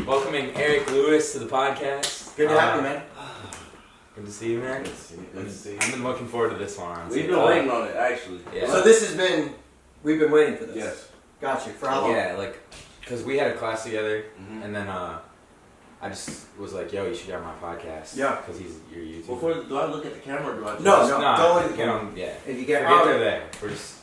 Welcoming Eric Lewis to the podcast. Good to have you, man. Good to see you, man. Good to see you. Good to see you. I've been looking forward to this one. We've been waiting on it, actually. Yeah. So this has been, we've been waiting for this. Yes. Got you. For how long? Yeah, like, because we had a class together, Mm-hmm. and then I just was like, yo, you should get on my podcast. Yeah. Because he's your YouTuber. Before, do I look at the camera or do I just... No, Just no, not, don't look at the get camera. on, yeah. If you get Forget they're there. We're just...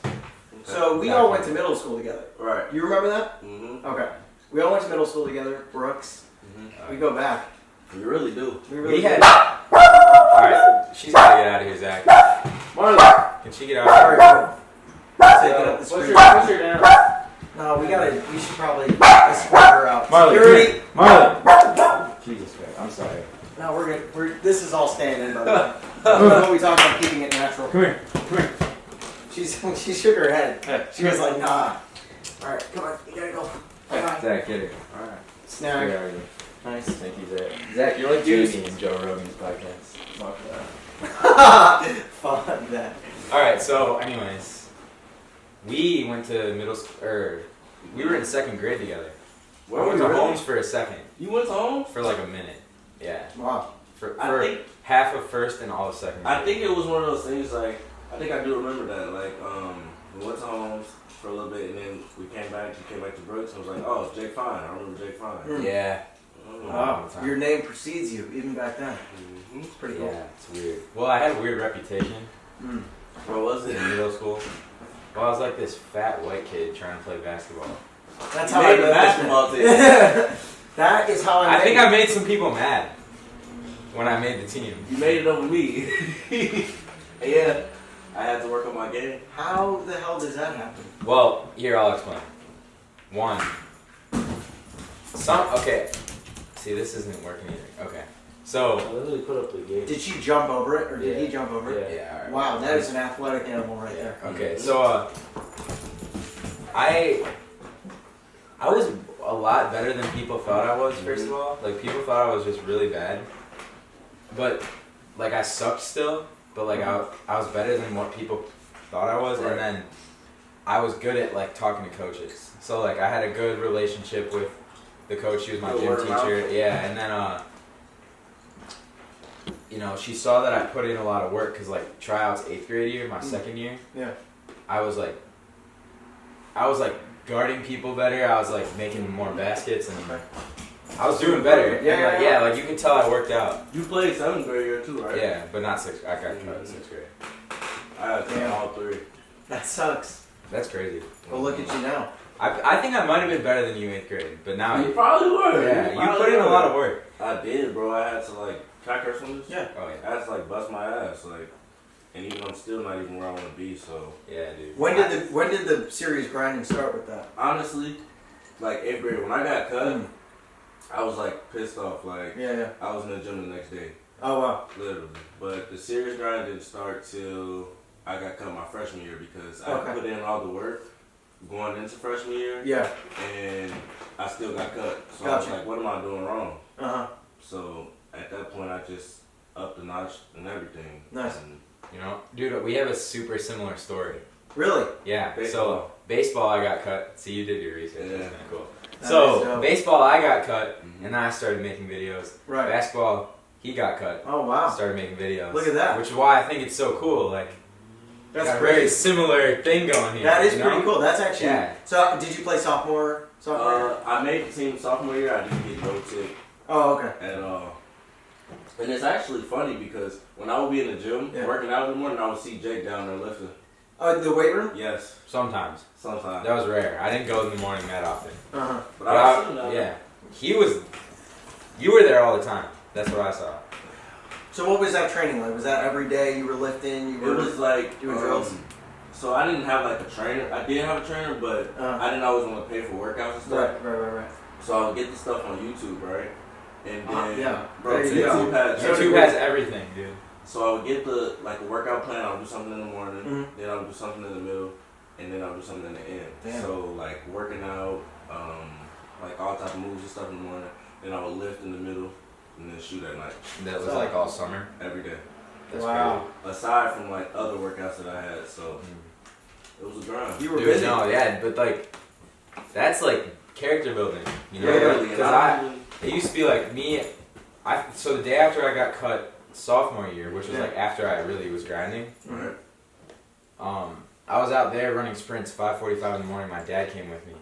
So we all went to middle school together. Right. You remember that? Mm-hmm. Okay. We all went to middle school together. Brooks. Mm-hmm. We go back. You really do. We really We had... did. Alright, she's gotta get out of here, Zach. Marlon! Can she get out of here? Sorry, bro. Taking up the screen. What's your down? No, we should probably escort her out. Marlon, Security. Marlon! Jesus Christ, I'm sorry. No, we're good. This is all staying in, brother. What we talking about keeping it natural. Come here, come here. She shook her head. Hey. She was like, nah. Alright, come on. You gotta go. Bye-bye. Zach, get her. Alright. Snag. Where are you? Nice. Thank you, Zach. Zach, you're like Juice. Jamie in Joe Rogan's podcast. Fuck that. Fuck that. Alright, so anyways, we went to middle school, we were in second grade together. Where I went were to you really? Holmes for a second, You went to home? for like a minute. Yeah. Wow. For I think- half of first and all of second grade. I think it was one of those things, like, I think I do remember that. Like, we went to Holmes for a little bit and then we came back to Brooks and I was like, oh, it's Jake Fine. I remember Jake Fine. Mm. Yeah. Wow. Your name precedes you, even back then. Mm-hmm. It's pretty cool. Yeah, it's weird. Well, I had a weird reputation Mm. What was in it? middle school. Well, I was like this fat white kid trying to play basketball. That's You how made I the met basketball this team. man. That is how I met I think you. I made some people mad when I made the team. You made it over me. Yeah. I had to work on my game. How the hell does that happen? Well, here I'll explain. One. Okay. See, this isn't working either. Okay. So. literally put up the game. Did she jump over it, or did Yeah. he jump over it? Yeah. All right. Wow, that is an athletic animal right there. Okay, so I was a lot better than people thought I was. First of all, like people thought I was just really bad, but like I sucked still. But like I was better than what people thought I was, Right. and then I was good at like talking to coaches. So like I had a good relationship with the coach. She was my Good gym word of mouth. teacher. Yeah, and then you know, she saw that I put in a lot of work because like tryouts 8th grade year, my second year. Yeah. I was like guarding people better. I was like making more baskets and I was doing better. Yeah, And, like, yeah. like you could tell I worked out. You played 7th grade year too, right? Yeah, but not 6th. I got cut in 6th grade. I had to Yeah. all three. That sucks. That's crazy. Well, look at you now. I think I might have been better than you 8th grade, but now You probably were. yeah, you probably put in a were. lot of work. I did, bro. I had to like, can I curse on this? Yeah. Oh I had to like bust my ass, like, and even I'm still not even where I want to be. So yeah, dude. When did the serious grinding start with that? honestly, like 8th grade when I got cut, Mm. I was like pissed off. Like Yeah. I was in the gym the next day, Oh wow. literally. But the serious grind didn't start till I got cut my freshman year because I Okay. put in all the work going into freshman year, Yeah. and I still got cut. So I Gotcha. was like, what am I doing wrong? Uh huh. So at that point, I just upped the notch and everything. Nice. And You know, dude, we have a super similar story. Really? Yeah. So Baseball. baseball, I got cut. See, you did your research. Yeah. That's kind of cool. That is So dope. baseball, I got cut, Mhm. and then I started making videos. Right. Basketball, he got cut. Oh wow. Started making videos. Look at that. Which is why I think it's so cool. Like, That's got a very crazy. similar thing going here. That is you pretty know? cool. That's actually. Yeah. So did you play sophomore? Sophomore. I made the team sophomore year. I didn't get no tick Oh okay. at all. And it's actually funny because when I would be in the gym Yeah. working out in the morning, I would see Jake down there lifting. Oh, the weight room. Yes, Sometimes. sometimes. That was rare. I didn't go in the morning that often. Uh huh. But But I was seeing that. yeah. He was. You were there all the time. That's what I saw. So what was that training like? Was that every day you were lifting? You It were. was like Doing drills? So I didn't have like a trainer. I did have a trainer, but I didn't always want to pay for workouts and stuff. Right. So I would get the stuff on YouTube, right? And then, Yeah. bro, There you YouTube go. has YouTube has everything, dude. So I would get the workout plan. I would do something in the morning, Mhm. then I would do something in the middle, and then I would do something in the end. Damn. So like working out, like all type of moves and stuff in the morning. Then I would lift in the middle, and then shoot at night That was like all summer. every day. That's Wow. Aside from like other workouts that I had, so crazy. it was a grind. You were Dude, busy. no, yeah, but like, that's like character building, you know? Yeah, Really, and Because it used to be like me. So the day after I got cut sophomore year, which was like after I really was grinding. Right. I was out there running sprints 5:45 in the morning. My dad came with me,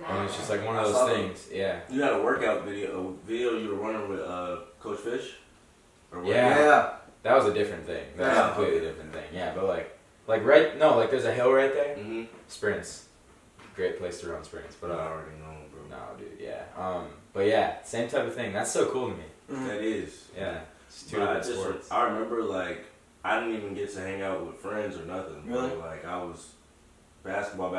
and it's just like one of those things. Yeah. You had a workout video, you were running with Coach Fish. Or what? Yeah. That was a different thing. That was Yeah. a completely different thing. Yeah, but like there's a hill right there. Mm-hmm. Sprints, great place to run sprints. But I already know, bro. no, dude, yeah. But yeah, same type of thing. That's so cool to me. That is. Yeah, it's two But different sports. I remember like I didn't even get to hang out with friends or nothing. Really? Bro. Like I was basketball.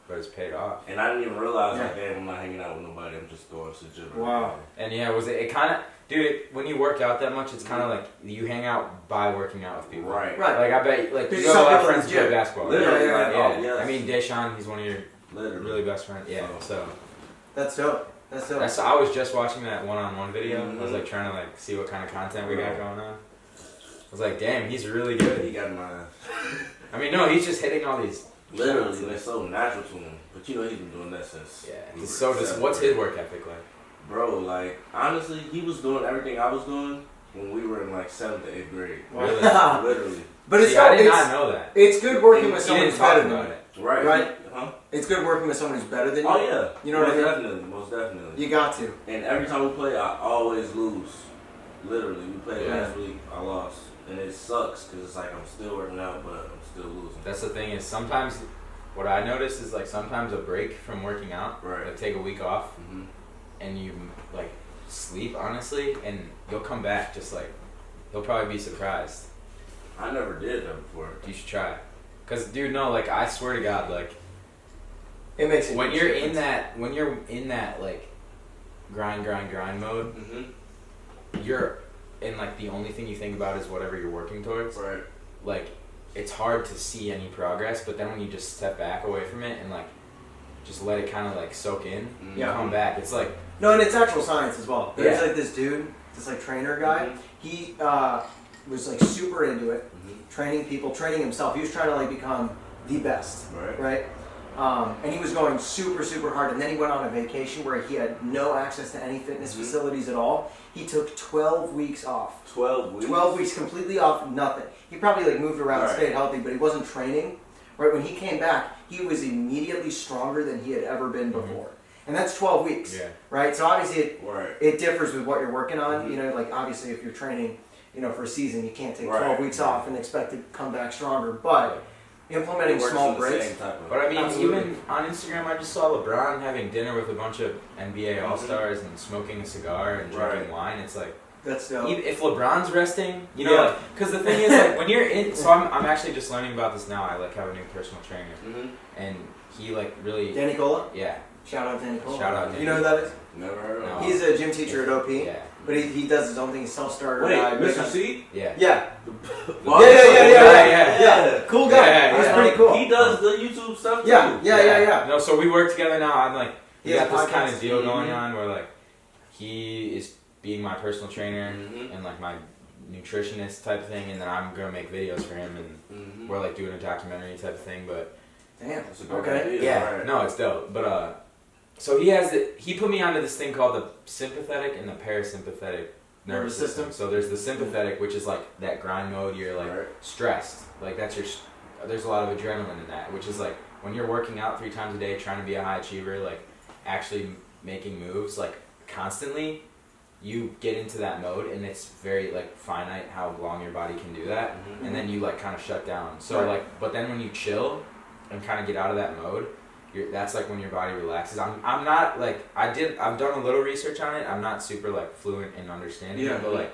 But it's paid off. And I didn't even realize like, damn, I'm not hanging out with nobody. I'm just going to the gym. Wow. And yeah, it kind of, dude, when you work out that much, it's kind of like you hang out by working out with people. Right. Right. Like I bet, like Because you you have a saw lot of people in friends the who play gym. basketball. Literally. Yeah, Like, Yeah. oh, yes. I mean, Deshaun, he's one of your Literally. really best friends. Yeah. So That's dope. That's dope. I was just watching that one-on-one video. I was Mhm. like trying to like see what kind of content we got going on. I was like, damn, he's really good. He got my. I mean, no, he's just hitting all these. Literally, and it's so natural to him. But you know he's been doing that since. Yeah. we He's were so just. 7, What's right? his work ethic like? Bro, like honestly, he was doing everything I was doing when we were in like 7th to 8th grade. Really? Literally. But it's See, I not, did it's, not know that. it's good working with He someone didn't who's talk better than about you. it. Right. Right. Huh? It's good working with someone who's better than you. Oh yeah. You know what I mean? Most definitely. You got to. And every time we play, I always lose. Literally, we played Yeah. last week, I lost, and it sucks because it's like I'm still working out, but I'm still losing. That's the thing is sometimes, what I notice is like sometimes a break from working out, Right. like take a week off, Mm-hmm. and you like sleep honestly, and you'll come back just like, you'll probably be surprised. I never did that before. You should try. Cause dude, no, like I swear to God, like It makes it when you're in that like grind mode, Mm-hmm. you're and like the only thing you think about is whatever you're working towards. Right. Like it's hard to see any progress, but then when you just step back away from it and like just let it kind of like soak in, Mhm. you come back. It's like No, and it's actual science as well. There's Yeah. like this dude, this like trainer guy. Mhm. He was like super into it, Mm-hmm. training people, training himself. He was trying to like become the best, Right. right? And he was going super hard. And then he went on a vacation where he had no access to any fitness Mhm. facilities at all. He took 12 weeks off. 12 weeks. 12 weeks completely off, nothing. He probably like moved around, Right. stayed healthy, but he wasn't training. Right when he came back, he was immediately stronger than he had ever been before. And that's 12 weeks, yeah. right? So obviously Right. it differs with what you're working on. Mhm. You know, like obviously if you're training, you know, for a season, you can't take 12 Right. weeks off and expect to come back stronger. But implementing It works small in the breaks. same type of- But I mean, Absolutely. even on Instagram, I just saw LeBron having dinner with a bunch of NBA All Stars and smoking a cigar and drinking Right. wine. It's like, That's dope. even if LeBron's resting, you know, Yeah. like, because the thing is, like, when you're in, so I'm actually just learning about this now. I like have a new personal trainer, Mhm. and he like really, Danny Cola. yeah, Shout out Danny Cola. Shout out Danny. You know who that is? Never heard of No. it. He's a gym teacher at OP. yeah, But he does his own thing. He's self-starter. Wait, guy, Mr. big- C? yeah. Yeah. Well, yeah. Cool guy. Yeah, He's yeah. pretty cool. He does the YouTube stuff too. Yeah. No, so we work together now. I'm like, He we has got a this kind podcast. of deal going Mhm. on where like he is being my personal trainer Mhm. and like my nutritionist type of thing, and then I'm gonna make videos for him, and Mhm. we're like doing a documentary type of thing. But Damn. That's a good Okay. idea. yeah, Right. no, it's dope. But so he put me onto this thing called the sympathetic and the parasympathetic nervous system. So there's the sympathetic, which is like that grind mode. You're like Right. stressed, like that's your. There's a lot of adrenaline in that, which is like when you're working out 3 times a day, trying to be a high achiever, like actually making moves like constantly. You get into that mode, and it's very like finite how long your body can do that, Mhm. and then you like kind of shut down. So Right. like, but then when you chill and kind of get out of that mode, that's like when your body relaxes. I'm not like I've done a little research on it. I'm not super like fluent in understanding Yeah. it, but like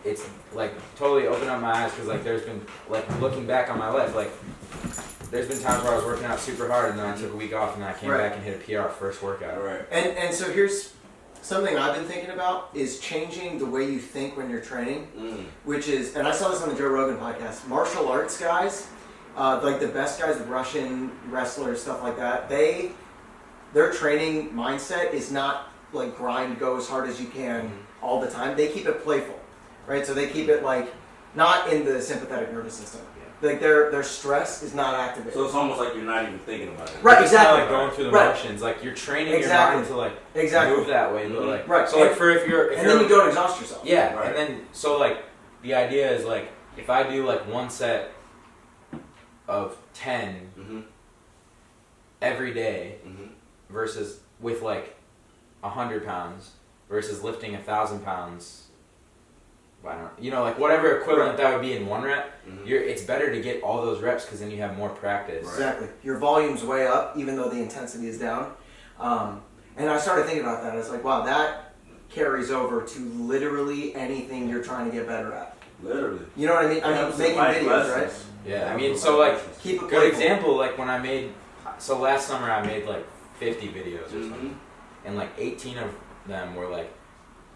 it's like totally opened up my eyes because like there's been like looking back on my life, like there's been times where I was working out super hard and then I took a week off and then I came Right. back and hit a PR first workout. Right. And so here's something I've been thinking about is changing the way you think when you're training, Mm. which is, and I saw this on the Joe Rogan podcast, martial arts guys, like the best guys, Russian wrestlers, stuff like that, their training mindset is not like grind, go as hard as you can all the time. They keep it playful, right? So they keep it like, not in the sympathetic nervous system. Like their stress is not activated. So it's almost like you're not even thinking about it. Right, It's kinda exactly. like going through the Right. motions. Like you're training Exactly. your mind to like Exactly. move that way, but like Right. So like for if you're and then you don't exhaust yourself. yeah, Right. and then so like the idea is like if I do like one set of 10 Mm-hmm. every day Mm-hmm. versus with like 100 pounds versus lifting 1,000 pounds. I don't, you know, like whatever equivalent that would be in one rep. Mm-hmm. It's better to get all those reps because then you have more practice. Right. Exactly. Your volume's way up, even though the intensity is down. And I started thinking about that. I was like, wow, that carries over to literally anything you're trying to get better at. Literally. You know what I mean? I Yeah, mean, it's making life videos, right? lessons. Yeah, I Yeah, mean, it's so life like lessons. Keep it good playful. example, like when I made, so last summer I made like 50 videos or Mhm. something, and like 18 of them were like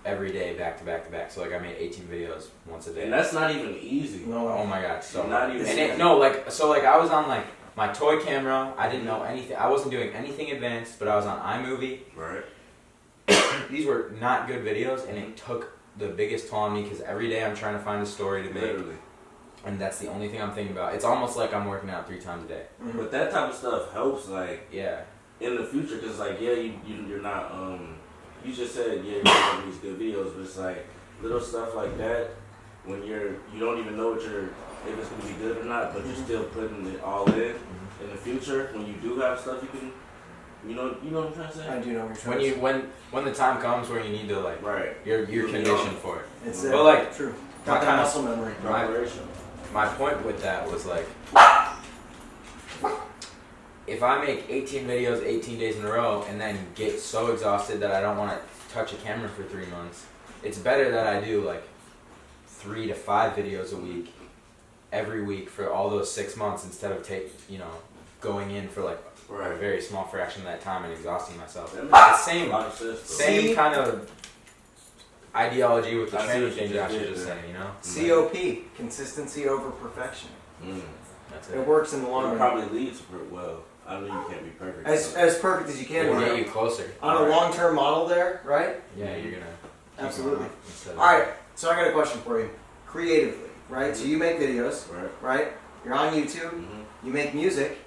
every day back to back to back. So like I made 18 videos once a day. And that's not even easy. No, Oh my god, so Not even and easy. no, like so like I was on like my toy camera. I didn't know anything. I wasn't doing anything advanced, but I was on iMovie. Right. These were not good videos, and it took the biggest toll on me because every day I'm trying to find a story to make, Literally. and that's the only thing I'm thinking about. It's almost like I'm working out 3 times a day. Mhm. But that type of stuff helps, like, Yeah. in the future, because, like, yeah, you're not, you just said, yeah, you're making these good videos, but it's like, little stuff like that, when you don't even know if it's going to be good or not, but you're still putting it all in the future, when you do have stuff you can, you know what I'm trying to say? I do know what you're trying When to you say. when the time comes where you need to like Right. you're Moving conditioned on. for it. It's But, like, true. my Got that kind of- muscle memory. My- Preparation. My point with that was like if I make 18 videos 18 days in a row and then get so exhausted that I don't want to touch a camera for 3 months, it's better that I do like 3 to 5 videos a week every week for all those 6 months instead of going in for like a Right. very small fraction of that time and exhausting myself. That It's makes the a same lot of sense, though. same See? kind of ideology with the I see training what you thing just Josh was did just there. saying, you know? COP, consistency over perfection. Mm. That's It it. works in the long It run. probably leads to, well, I know you can't be perfect. As perfect as you can. It'll be. get you closer. On a long-term model there, right? Yeah, you're gonna keep Absolutely. going up instead of- All right, so I got a question for you. Creatively, right? So you make videos, Right. right? You're on YouTube. Mm-hmm. You make music.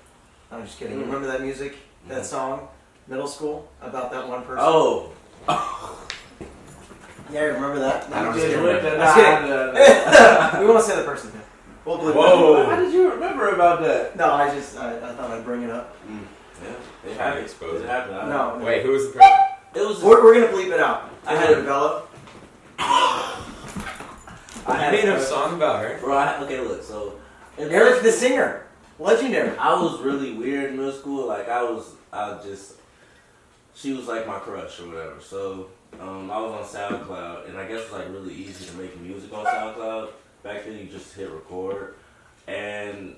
I'm just kidding. You Mm. remember that music, that Mhm. song, middle school, about that one person? Oh. Yeah, you remember that? I don't You see did. it. Let's get we won't say the person name. We'll bleep Whoa. How did you remember about that? it. No, I thought I'd bring it up. Yeah, they Trying have to it. expose It it. happened. I- No, no. Wait, who was the person? It was. We're gonna bleep it out. I I had- had develop. I had You made a song about her. Bro, okay, look. So in Eric the middle singer, legendary. school, I was really weird in middle school. Like she was like my crush or whatever. So I was on SoundCloud, and I guess it's like really easy to make music on SoundCloud. Back then, you just hit record, and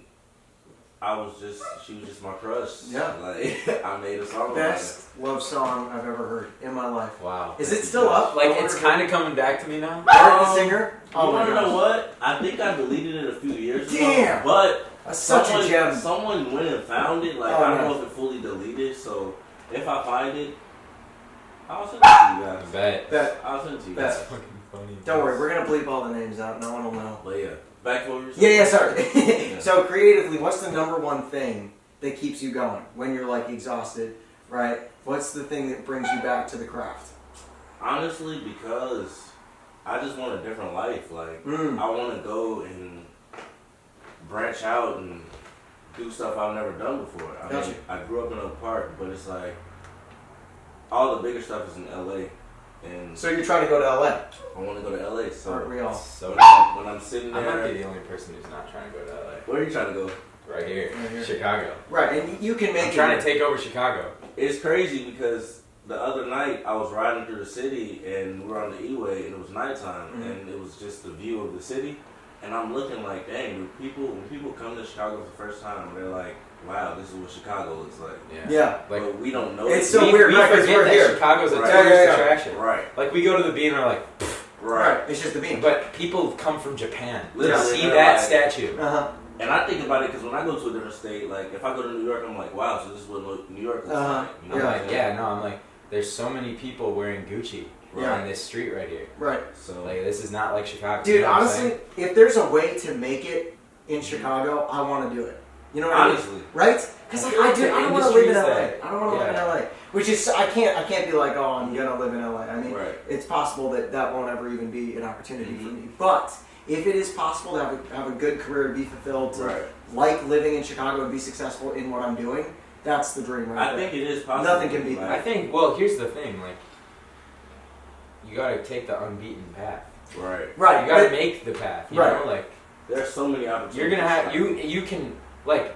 she was just my crush. Yeah. Like I made a song about it. Best love song I've ever heard in my life. Wow. Is it still up? Like it's kind of coming back to me now. Eric the singer. You Oh my wanna know gosh. what? I think I deleted it a few years ago. Damn! But That's such a gem. someone went and found it. Like Oh, I don't yeah. know if it fully deleted. So if I find it, I'll send it to you I guys. bet. Bet. I'll send it to you Bet. guys. That's fucking funny. Don't worry, we're gonna bleep all the names out. No one will know. But yeah, back to what we were Yeah, saying. yeah, sorry. So creatively, what's the number one thing that keeps you going when you're like exhausted, right? What's the thing that brings you back to the craft? Honestly, because I just want a different life. Like I want to go and branch out and do stuff I've never done before. I Gotcha. mean, I grew up in Oak Park, but it's like all the bigger stuff is in LA, and So you're trying to go to LA? I want to go to LA. So Aren't we all? So when I'm sitting I might be there, the only person who's not trying to go to LA. where are you trying to go? Right here, Right here. Chicago. Right, and you can make I'm it. trying to take over Chicago. It's crazy because the other night I was riding through the city and we were on the E-way and it was nighttime Mhm. and it was just the view of the city, and I'm looking like, dang, when people come to Chicago for the first time, they're like, wow, this is what Chicago looks like. Yeah. Like But we don't know. It's it. so we, weird, we right, 'cause forget we're that here. Chicago's a Right. tourist Yeah, yeah, yeah. attraction. Right, Like we go to the bean and we're like, right. It's just the beam. but people come from Japan to Literally, see they're that like- statue. Uh-huh. And I think about it because when I go to a different state, like if I go to New York, I'm like, wow, so this is what New York looks Uh-huh. like. You know I'm what like, I'm saying? yeah, no, I'm like, there's so many people wearing Gucci Yeah. on this street right here. Right. So Like this is not like Chicago. Dude, you know what I'm honestly, saying? if there's a way to make it in Chicago, I want to do it. You know what I mean? Honestly. Right? Because I like, feel like I the don't want to live in industry's LA. that- I don't want to live in yeah. LA. Which is I can't be like, oh, I'm gonna live in LA. I mean, Right. it's possible that won't ever even be an opportunity for Mhm. me. But if it is possible to have a good career, to be fulfilled, to Right. like living in Chicago and be successful in what I'm doing, that's the dream right I there. think it is possible. Nothing can beat like, I think. Well, here's the thing. Like, you gotta take the unbeaten path. Right. Right. You gotta but- make the path. You Right. know, like There's so many opportunities. you're gonna have you can like.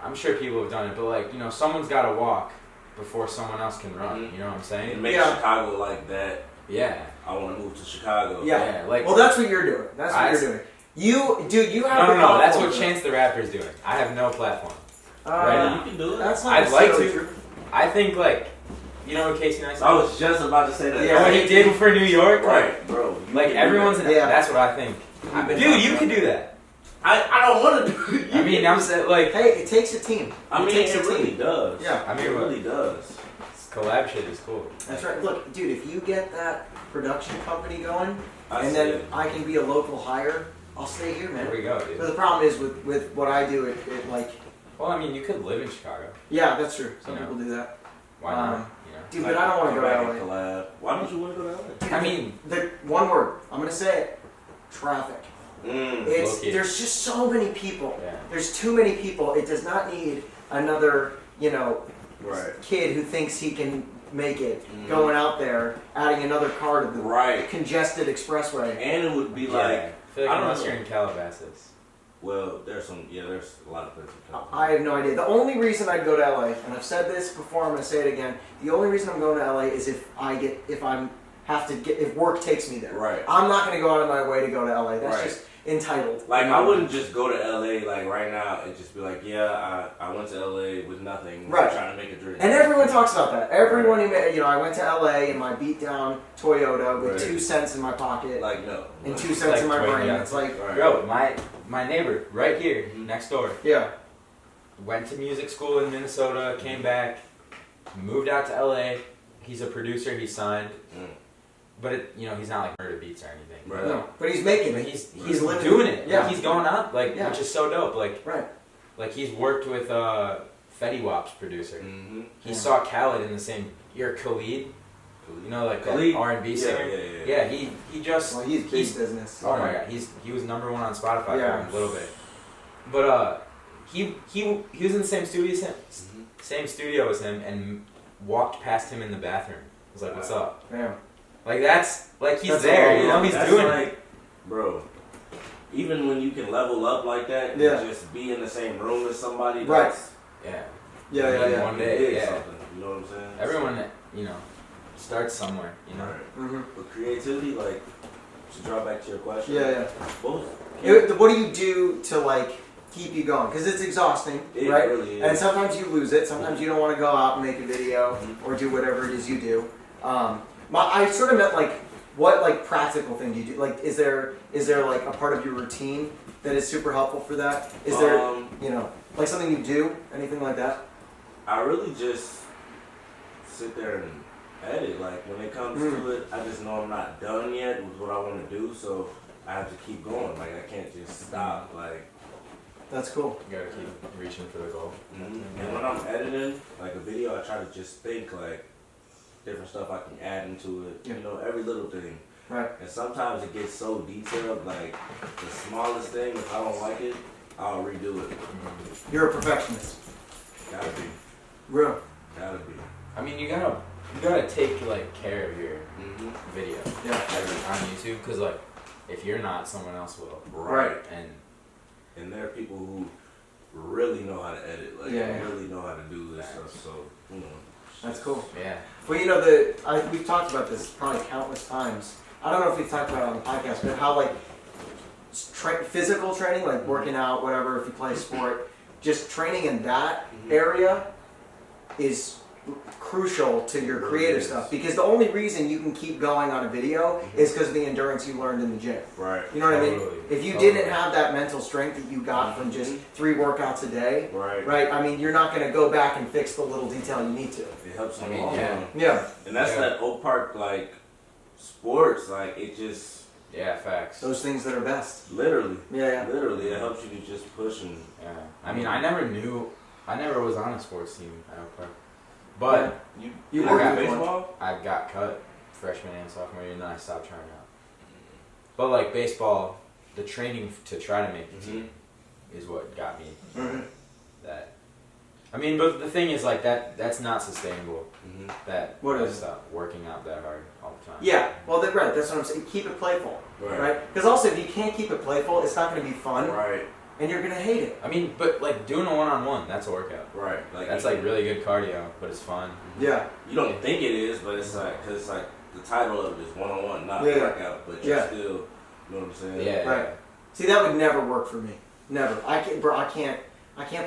I'm sure people have done it, but like someone's gotta walk before someone else can run. Mhm. You know what I'm And saying? make Yeah. Chicago like that. Yeah. I want to move to Chicago. Yeah. Like. Well, that's what you're doing. That's what I- you're doing. You, dude, you have no, the no. That's platform what for Chance the Rapper's doing. I have no platform. it. Right. You can do it. That's not I'd like necessarily to. true. I think like, you know what Casey Neistat? I was just about to say that. Yeah. what he did for New York. Right, bro. You Like can do everyone's. that. Yeah. That's what I think. We've been Dude, talking you about could that. do that. I don't want to do it. I mean, I'm saying like. Hey, it takes a team. I mean, takes it a really team. does. Yeah. I mean, it really does. Collab shit is cool. That's right. Look, dude, if you get that production company going, I and see then it. I can be a local hire, I'll stay here, man. There we go, But dude. the problem is with what I do, it like, Well, I mean, you could live in Chicago. yeah, that's true. Some You know. people do that. Why not? Um, You Dude, Like, but I don't want to come go back to and LA. collab. Why don't you want to go to LA? Dude, I mean, the one word. I'm gonna say it. Traffic. It's Low-key. there's just so many people. yeah. There's too many people. It does not need another, Right. kid who thinks he can make it Mhm. going out there, adding another car to the Right. congested expressway. And it would be Yeah. like, I feel like I don't unless know. you're in Calabasas. well, there's a lot of places. I have no idea. The only reason I'd go to LA, and I've said this before, I'm going to say it again. The only reason I'm going to LA is if work takes me there. Right. I'm not going to go out of my way to go to LA. That's Right. just entitled. Like, I wouldn't just go to LA like right now and just be like, yeah, I went to LA with nothing, Right. trying to make a dream. And everyone talks about that. Everyone, I went to LA in my beat down Toyota with Right. 2 cents in my pocket Like, no. and 2 cents in my Like brain. $20. It's like, Right. Bro, my neighbor right here Mhm. next door yeah, went to music school in Minnesota, came back, moved out to LA. He's a producer. He signed, Mm. but he's not like Murder Beats or anything. Right. no, but he's making But it. he's living doing it. Yeah. Like, he's going out Yeah. which is so dope. Right. Like he's worked with Fetty Wap's producer. Mm-hmm. He Yeah. saw Khaled in the same year. Khalid, you know, like Khalid? that R&B Yeah, singer. yeah. He just Well, he's big business. oh my god, he was number 1 on Spotify Yeah. for a little bit. But he was in the same studio as him, Mhm. same studio as him, and walked past him in the bathroom. I was like, "What's up?" Yeah. Like that's like he's That's there, all- you know, he's That's doing it. like, bro. Even when you can level up like that, Yeah. and just be in the same room as somebody, Right. that's Yeah, Yeah, yeah, yeah. One day, it is yeah. something. You know what I'm saying? Everyone, starts somewhere, you know. Right. Mm-hmm. But creativity, like, to draw back to your question. Yeah, yeah. Both. What do you do to like keep you going? Because it's exhausting, It right? really is. And sometimes you lose it. Sometimes you don't want to go out and make a video Mhm. or do whatever it is you do. I sort of meant like, what like practical thing do you do? Like, is there like a part of your routine that is super helpful for that? Is there like something you do, anything like that? I really just sit there and edit. Like, when it comes to it, I just know I'm not done yet with what I want to do, so I have to keep going. Like, I can't just stop. Like, That's cool. You gotta keep reaching for the goal. and when I'm editing, like a video, I try to just think, like, different stuff I can add into it. Yeah. You know, every little thing. Right. And sometimes it gets so detailed, like, the smallest thing, if I don't like it, I'll redo it. You're a perfectionist. Gotta be. Real. Gotta be. I mean, you gotta take like care of your Mm-hmm. video Yeah. on YouTube, because like if you're not, someone else will. Right. And And there are people who really know how to edit, like, Yeah. really know how to do this stuff, so, you know. it's That's just- cool. yeah, Well, we've talked about this probably countless times. I don't know if we've talked about it on the podcast, but how like physical training, like working out, whatever, if you play a sport, just training in that Mhm. area is crucial to your It creative is. stuff. Because the only reason you can keep going on a video Mhm. is because of the endurance you learned in the gym. Right. You know what I mean? Totally. If you Totally. didn't have that mental strength that you got from just Mhm. 3 workouts a day, Right. right? I mean, you're not going to go back and fix the little detail you need to. It helps I in the mean, long yeah. run. Yeah. And that's Yeah. that Oak Park, like, sports, like, it just, Yeah, facts. Those things that are best. Literally. Yeah. Literally, it helps you to just push and. Yeah. I mean, I never was on a sports team at Oak Park. But You I worked got with one. baseball? I got cut freshman and sophomore year, and then I stopped trying out. But like baseball, the training to try to make the team is what got me that. I mean, but the thing is, like that's not sustainable. That What that is? stuff, working out that hard all the time. Yeah, well, right. That's what I'm saying. Keep it playful, right? Because also, if you can't keep it playful, it's not going to be fun, Right. and you're going to hate it. I mean, but like doing a one-on-one, that's a workout. Right. Like That's like really good cardio, but it's fun. Yeah. you don't think it is, but it's like because it's like the title of it is one-on-one, not Yeah. workout, but you're Yeah. still, you know what I'm saying? Yeah. Right. See, that would never work for me. Never. I can't, bro. I can't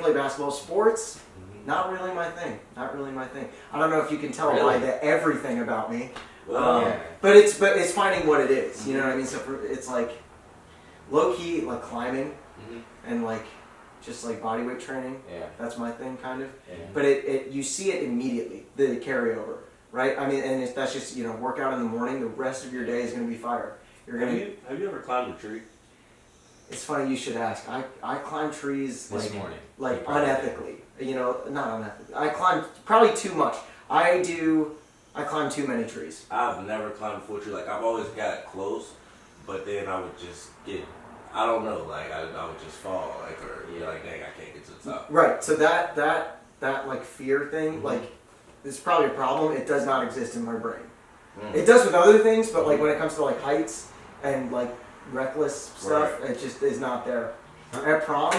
play basketball. Sports, not really my thing. Not really my thing. I don't know if you can tell by Really? the everything about me. Well, Yeah. But it's finding what it is. You know what I mean? So it's like low key, like climbing and like just like body weight training. Yeah. That's my thing, kind of. Yeah. But it you see it immediately, the carryover, right? I mean, and that's just work out in the morning. The rest of your day is going to be fire. You're have gonna. you ever climbed a tree? It's funny you should ask. I climb trees This like morning. like You probably unethically. Not unethically. I climb probably too much. I climb too many trees. I've never climbed a full tree. Like I've always got close, but then I would just get. I don't know. Like I would just fall. Like or be like, dang, I can't get to the top. Right. So that like fear thing, like, is probably a problem. It does not exist in my brain. It does with other things, but like when it comes to like heights and like reckless stuff, it just is not there. At prom,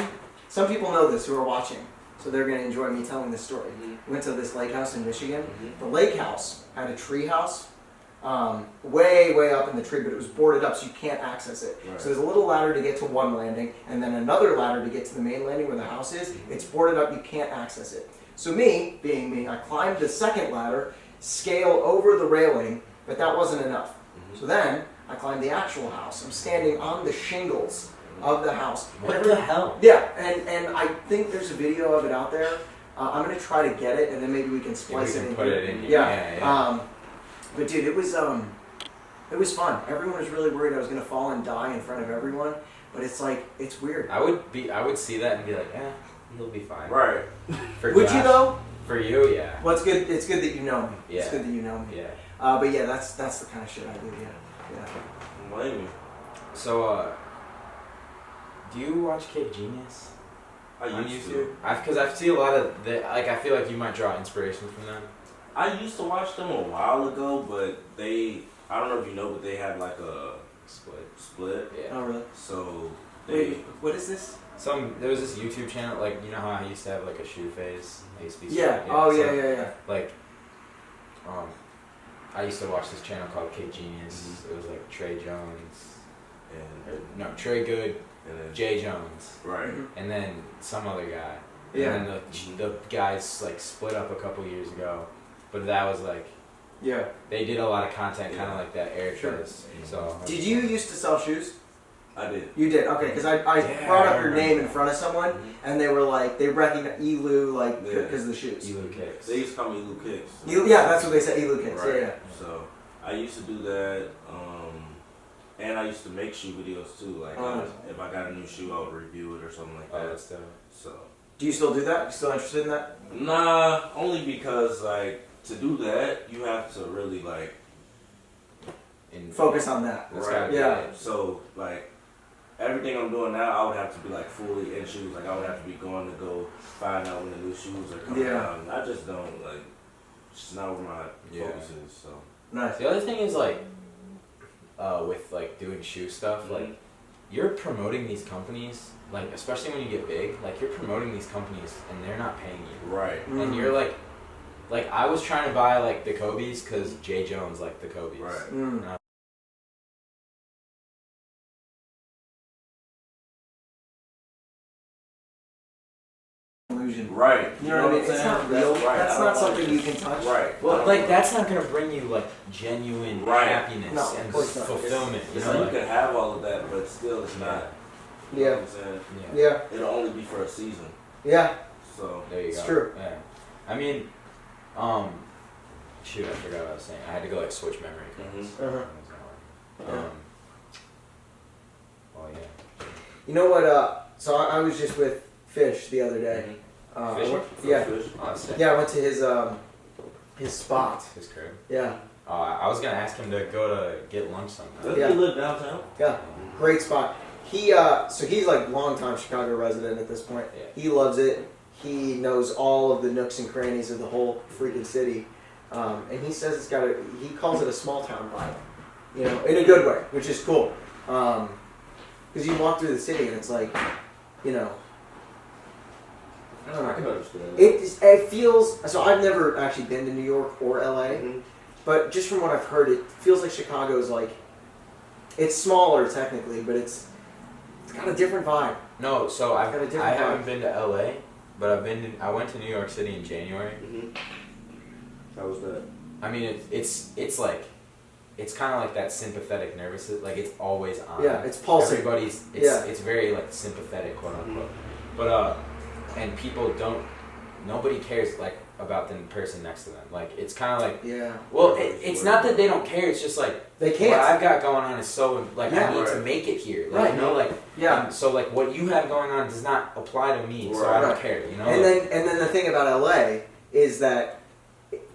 some people know this who are watching, so they're gonna enjoy me telling this story. Went to this lake house in Michigan. The lake house had a tree house, way up in the tree, but it was boarded up, so you can't access it. Right. So there's a little ladder to get to one landing, and then another ladder to get to the main landing where the house is. It's boarded up, you can't access it. So me, being me, I climbed the second ladder, scale over the railing, but that wasn't enough. So then I climbed the actual house. I'm standing on the shingles of the house. What the hell? Yeah, and I think there's a video of it out there. I'm gonna try to get it, and then maybe we can splice we can it in put here. it in here. Yeah. Yeah. But dude, it was fun. Everyone was really worried I was gonna fall and die in front of everyone. But it's like, it's weird. I would see that and be like, he'll be fine. Right. For Would Josh, you though? For you, yeah. Well, it's good. It's good that you know me. It's Yeah. good that you know me. Yeah. But yeah, that's the kind of shit I do. Yeah. Blame me. So, do you watch Cake Genius I on used YouTube? to. Because I see a lot of I feel like you might draw inspiration from them. I used to watch them a while ago, but I don't know if you know, but they had like a split. Yeah. Oh really? So Wait, what is this? There was this YouTube channel, like, you know how I used to have like a shoe phase? I used to be Yeah. Yeah. Like, I used to watch this channel called Cake Genius. It was like Trey Jones, Trey Good, and then, Jay Jones, right. and then some other guy. Yeah. And then the guys like split up a couple years ago, but that was like Yeah. they did a lot of content kind of like that Eric Sure. does. So Did you used to sell shoes? I did. You did. Okay, because I Yeah, brought I up your remember name in that. front of someone, and they were like, they recognized Elu like Yeah. because of the shoes. Elu Kicks? They used to call me Luke Kicks. Yeah, that's what they said. Elu kicks. Right. Yeah. So I used to do that, and I used to make shoe videos too. Like if I got a new shoe, I would review it or something like Oh, that. that's dope. So Do you still do that? You still interested in that? nah, only because like to do that, you have to really like Focus on that. That's right. gotta be Yeah. it. So like everything I'm doing now, I would have to be like fully in shoes. Like I would have to be going to go find out when the new shoes are coming Yeah. out. And I just don't like. It's just not where my focus is. So Nice. The other thing is like, with like doing shoe stuff, like you're promoting these companies, like especially when you get big, like you're promoting these companies and they're not paying you, right. and you're like I was trying to buy like the Kobe's because Jay Jones liked the Kobe's. Right. Mm. Illusion. Right. You know what I mean? It's not real. Right. That's I don't not want something to- you can touch. Right. Well, like that's not gonna bring you like genuine Right. happiness No, of and course not. fulfillment. It's You know, like you can have all of that, but still it's not. You know Yeah. what I'm saying? yeah. Yeah. It'll only be for a season. Yeah. So There you It's go. true. Yeah. I mean, shoot, I forgot what I was saying. I had to go like switch memory cards. Uh-huh. Um, You know what? So I was just with Fish the other day. I Fisher? went- yeah, Fish. Oh, that's sick. yeah. I went to his spot. His crib. Yeah, I was gonna ask him to go to get lunch sometime. Doesn't Yeah. he live downtown? yeah. Great spot. He so he's like longtime Chicago resident at this point. Yeah. He loves it. He knows all of the nooks and crannies of the whole freaking city, and he says it's got a. He calls it a small town vibe, you know, in a good way, which is cool. Because you walk through the city and it's like, you know, I don't I can know. understand. It feels so. I've never actually been to New York or LA, Mhm. but just from what I've heard, it feels like Chicago's like. It's smaller technically, but it's got a different vibe. No, so Got a different I haven't vibe. been to LA, but I went to New York City in January. Mhm. How was that? I mean, it's like, it's kind of like that sympathetic nervous, like it's always on. Yeah, it's pulsing. Everybody's, Yeah. it's very like sympathetic, quote unquote. And people nobody cares like about the person next to them. Like it's kind of like, Yeah, well, it's not that they don't care. It's just like they what can't. I've got going on is so like Yeah. I need to Right. make it here. Like, Right. You know, like Yeah, and so like what you have going on does not apply to me, so I Right. don't care. You know. and then the thing about LA is that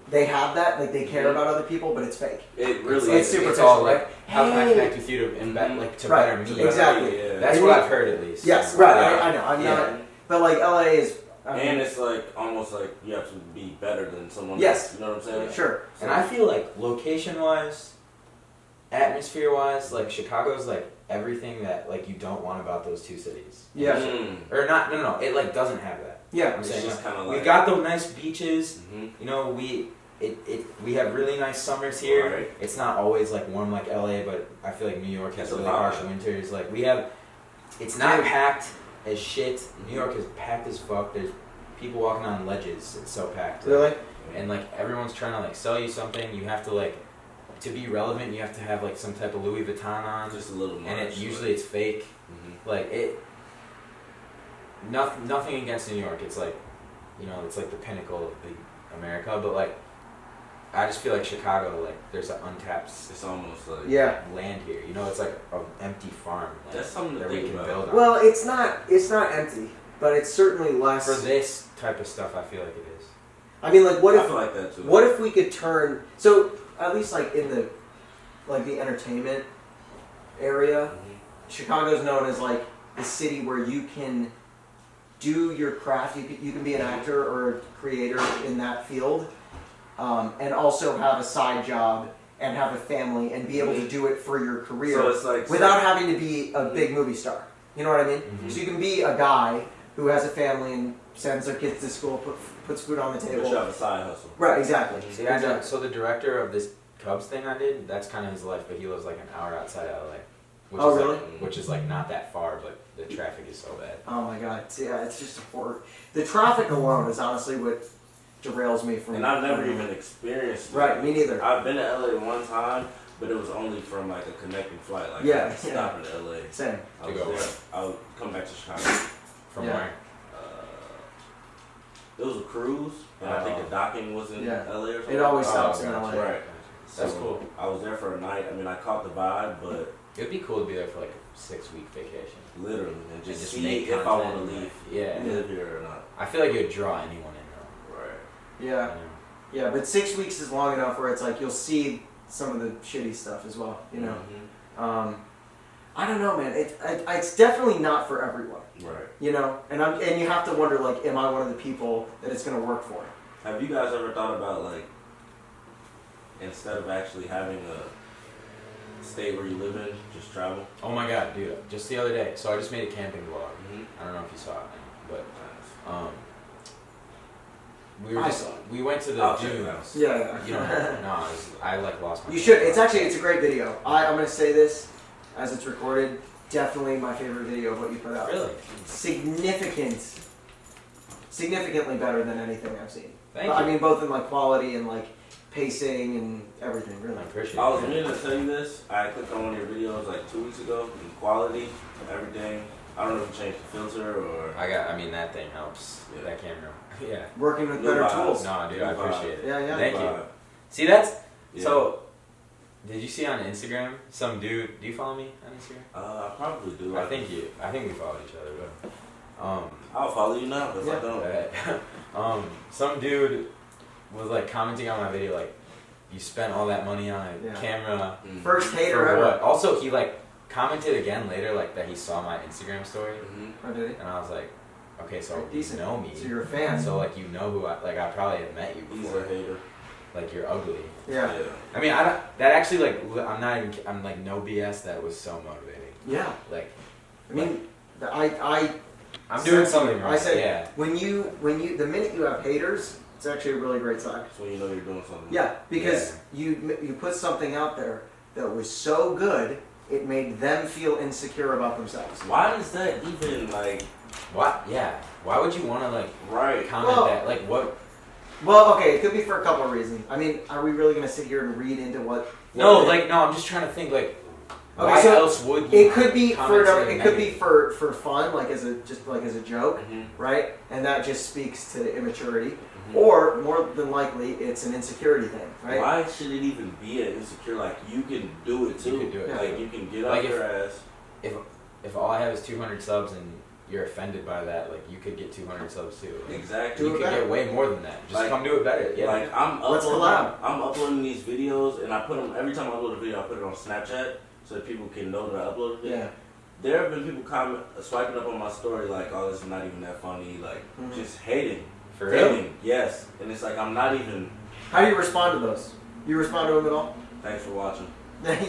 they have that, like they care about other people, but it's fake. It really It's, is. like, it's super it's all official, like right? how can I Hey. connect with you to embed, like to Right. better me. Exactly. Yeah. That's And what you- I've heard at least. Yes, right. Yeah. I know. I'm Yeah. not, but like LA is. And it's like almost like you have to be better than someone Yes. else. You know what I'm saying? Sure. And I feel like location wise, atmosphere wise, like Chicago's like everything that like you don't want about those two cities. Yeah. Mm. Or not? No. It like doesn't have that. Yeah. I'm It's saying just kind of like we got those nice beaches. Mhm. You know, we have really nice summers here. Right. It's not always like warm like LA, but I feel like New York has It's a really vibe. harsh winters. Like we have, it's not Dude. packed as shit. New York is packed as fuck. There's people walking on ledges. It's so packed. Really? And like everyone's trying to like sell you something. You have to like, to be relevant, you have to have like some type of Louis Vuitton on, just a little more. and it usually it's fake. Mhm. Like it. Nothing against New York. It's like, you know, it's like the pinnacle of the America. But like, I just feel like Chicago. Like there's an untapped It's almost like Yeah. land here. You know, it's like an empty farm. Like, That's something to that we think can about. build on. Well, it's not. It's not empty, but it's certainly less. For this type of stuff, I feel like it is. I mean, like, what I if? feel like that too. What if we could turn? So at least like in the, like the entertainment area, Mhm. Chicago's known as like the city where you can do your craft. You can be an actor or a creator in that field, and also have a side job and have a family and be able to do it for your career So it's like without having to be a big movie star. You know what I mean? Mhm. So you can be a guy who has a family and sends their kids to school, puts food on the But table. you have a side hustle. Right, exactly. See, I know. Exactly. So the director of this Cubs thing I did, that's kind of his life, but he lives like an hour outside LA. Which Oh, is really? Like, which is like not that far, but the traffic is so bad. Oh my god, yeah, it's just a horror. The traffic alone is honestly what derails me from. And I've never even experienced it. Right, me neither. I've been to LA one time, but it was only from like a connecting flight. Like Yeah, I had to stop in LA. Same. I To was go there. where? I would come back to Chicago. From Yeah. where? It was a cruise, and I think the docking was in Yeah. LA or something. It always stops in gotcha. LA. Right. That's So, cool. I was there for a night. I mean, I caught the vibe, but It'd be cool to be there for like a 6-week vacation. literally, and just, just see make if I want to content. leave, Yeah. live here or not. I feel like it would draw anyone in though. Right. You Yeah, know? yeah, but 6 weeks is long enough where it's like you'll see some of the shitty stuff as well. You know, Mhm. I don't know, man. It's definitely not for everyone. Right. You know, and you have to wonder like, am I one of the people that it's gonna work for? Have you guys ever thought about like, instead of actually having a state where you live in, just travel? Oh my god, dude! Just the other day, so I just made a camping vlog. Mm-hmm. I don't know if you saw it, but Nice. we were I just saw it. we went to the I'll check it dunes. out. Yeah. You don't know? No, I like lost my. You should. It's a great video. I'm gonna say this as it's recorded. Definitely my favorite video of what you put out. Really? Significantly better than anything I've seen. Thank you. I mean, both in like quality and like pacing and everything. Really. I appreciate I was it. meaning to tell you this. I clicked on one of your videos like 2 weeks ago. The quality, everything. I don't know if you changed the filter or. I mean, that thing helps. Yeah. That camera. Yeah. Working with New better vibes. tools. No, dude, New I vibe. appreciate it. Yeah, yeah. Thank you. Vibe. See, that's Yeah. so. Did you see on Instagram some dude? Do you follow me on Instagram? I probably do. I think we followed each other, but I'll follow you now because I don't. some dude was like commenting on my video like, you spent all that money on a camera. First hater for ever. what? Also, he like commented again later like that he saw my Instagram story, Oh, did he? and I was like, okay, so Pretty decent. you know me. So you're a fan. So like you know who I probably have met you He's before. a hater. Like you're ugly. Yeah. I mean, that actually like I'm like no BS. That was so motivating. Yeah. Like I mean, I'm doing said- something right. I said yeah. when you the minute you have haters, it's actually a really great sign. That's when you know you're doing something. Yeah, because you put something out there that was so good, it made them feel insecure about themselves. Why does that even like? What? Yeah. Why would you want to like Right. comment Well- that? Like what? Well, okay, it could be for a couple of reasons. I mean, are we really going to sit here and read into what? No, what like no. I'm just trying to think like. Okay, Why so else would you? it could be comment for something it could be negative? for fun, like as a joke, right? And that just speaks to immaturity, or more than likely, it's an insecurity thing, right? Why should it even be an insecure? Like you can do it too. You can do it. Like you can get Like off your ass. If all I have is 200 subs and you're offended by that, like you could get 200 subs too. Like, Exactly. you Do it could better. get way more than that. Just Like- come do it better. Yeah. Like Let's collab. I'm uploading these videos, and I put them every time I upload a video. I put it on Snapchat so that people can know that I uploaded it. Yeah. There have been people swiping up on my story like, "Oh, this is not even that funny." Like just hating, For real? hating. Yes, and it's like I'm not even. How do you respond to those? You respond to them at all? Thanks for watching.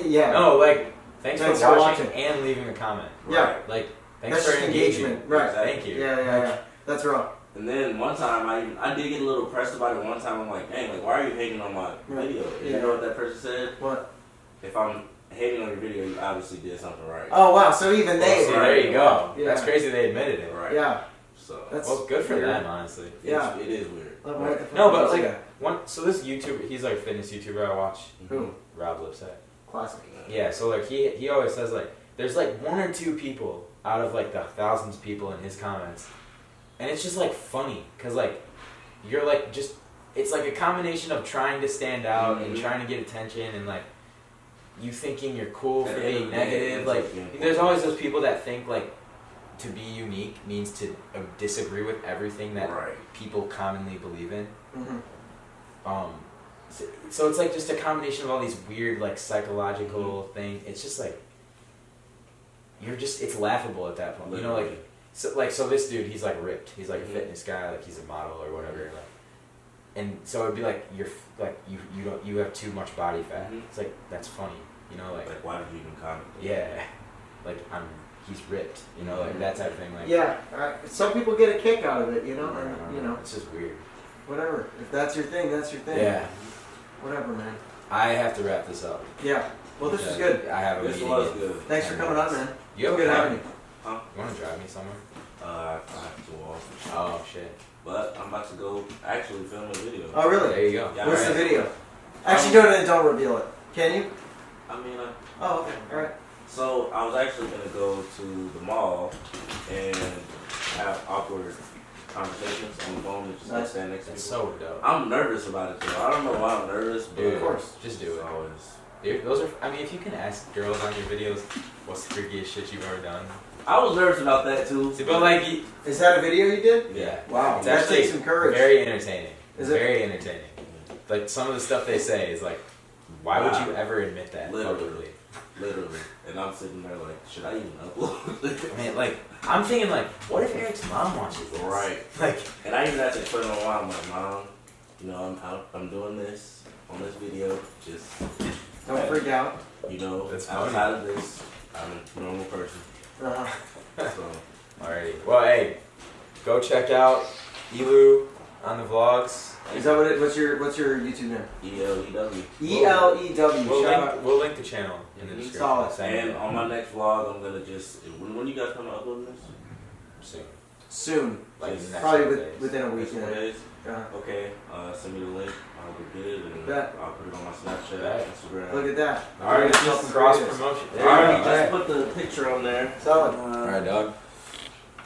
Yeah. No, like thanks Thanks for for watching watching. and leaving a comment. Yeah. Like thanks That's for just engagement, right? Thank you. Yeah. That's wrong. And then one time I did get a little pressed about it. One time I'm like, "Dang, like why are you hating on my Right. video?" And Yeah. you know what that person said? What? If I'm hating on your video, you obviously did something right. Oh wow! So even they. See, there you go. Yeah. That's crazy they admitted it. Right. Yeah. So That's Well, good for weird. them, honestly. Yeah. it is weird. Like, what the fuck No, but is like that? so this YouTuber, he's like a fitness YouTuber I watch, Who? Rob Lipset. Classic. Yeah, so like he always says like there's like one or two people out of like the thousands of people in his comments, and it's just like funny because like you're like just it's like a combination of trying to stand out and trying to get attention and like you thinking you're cool for At the end being of the day, negative. it's Like like being there's cool. always those people that think like to be unique means to disagree with everything that Right. people commonly believe in. Mm-hmm. So it's like just a combination of all these weird like psychological things. It's just like it's laughable at that point. You know, like so this dude, he's like ripped. He's like a fitness guy, like he's a model or whatever. Like, and so it'd be like you have too much body fat. It's like that's funny. You know, like why did you even comment? yeah, like he's ripped. You know, like that type of thing. Like Yeah. Some people get a kick out of it, you know, I don't and you know, it's just weird. whatever. If that's your thing, that's your thing. Yeah, Whatever, man. I have to wrap this up. Yeah. Well, this was good. I have a This meeting. was good. Thanks for coming on, man. You have Good a car? having you. Huh? You want to drive me somewhere? I have to walk. Oh shit. But I'm about to go actually film a video. Oh, really? There you go. Yeah, What's right. the video? Actually, don't reveal it. Can you? I mean, Oh, okay. All right. so I was actually gonna go to the mall and have awkward conversations on the phone and just like Nice. stand next to That's people. so dope. I'm nervous about it though. I don't know why I'm nervous, but Dude, Of course. just do it. it's always. Dude, those are. I mean, if you can ask girls on your videos, what's the freakiest shit you've ever done? I was nervous about that too. See, but like, Is that a video you did? yeah. Wow. It's That actually takes some courage. very entertaining. Is it? Very entertaining. Like some of the stuff they say is like, why would you ever admit that Literally. publicly? Literally. And I'm sitting there like, should I even upload? I mean, like, I'm thinking like, what if Eric's mom watches this? Right. Like, And I even had to explain to my mom, like, Mom, you know, I'm doing this on this video. Just, Don't freak out. you know, That's funny. outside of this, I'm a normal person. Uh, So, alrighty. Well, hey, go check out Elu on the vlogs. is that what it? What's your YouTube name? ELEW. ELEW. We'll Shout out. we'll link the channel in the Mhm. description. Solid. Send And on my next vlog, I'm gonna just, when you guys come to upload this? soon. Soon. Like the next Probably couple days. within a week. Next 4 Yeah. days? Uh, Okay, send me the link. I'll go get it and Bet. I'll put it on my Snapchat, Bet. Instagram. Look at that. Alright, Just just some cross creatives. promotion. I There you already go. just put the picture on there. Solid. Alright, dog.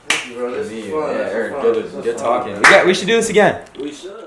Thank you, bro. This Good is meeting fun. you. Yeah, This is Eric, fun. good, This is good fun. talking. We should do this again. We should.